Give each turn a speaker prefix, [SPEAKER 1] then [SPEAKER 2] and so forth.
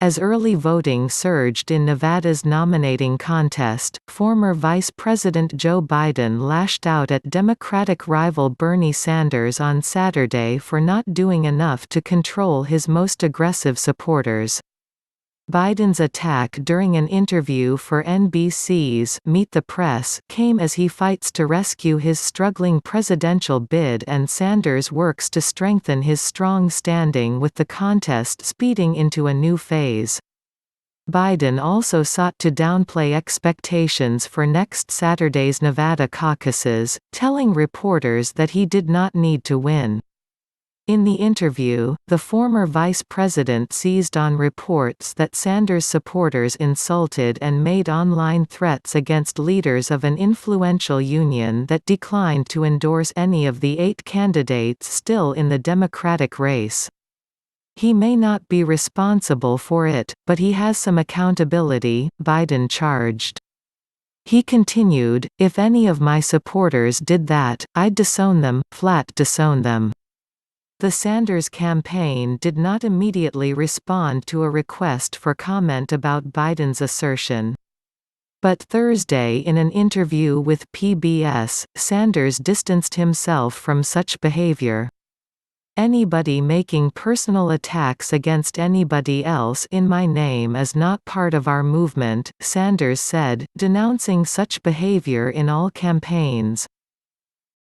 [SPEAKER 1] As early voting surged in Nevada's nominating contest, former Vice President Joe Biden lashed out at Democratic rival Bernie Sanders on Saturday for not doing enough to control his most aggressive supporters. Biden's attack during an interview for NBC's Meet the Press came as he fights to rescue his struggling presidential bid and Sanders works to strengthen his strong standing with the contest speeding into a new phase. Biden also sought to downplay expectations for next Saturday's Nevada caucuses, telling reporters that he did not need to win. In the interview, the former vice president seized on reports that Sanders supporters insulted and made online threats against leaders of an influential union that declined to endorse any of the 8 candidates still in the Democratic race. He may not be responsible for it, but he has some accountability, Biden charged. He continued, "If any of my supporters did that, I'd disown them, flat disown them." The Sanders campaign did not immediately respond to a request for comment about Biden's assertion. But Thursday in an interview with PBS, Sanders distanced himself from such behavior. "Anybody making personal attacks against anybody else in my name is not part of our movement," Sanders said, denouncing such behavior in all campaigns.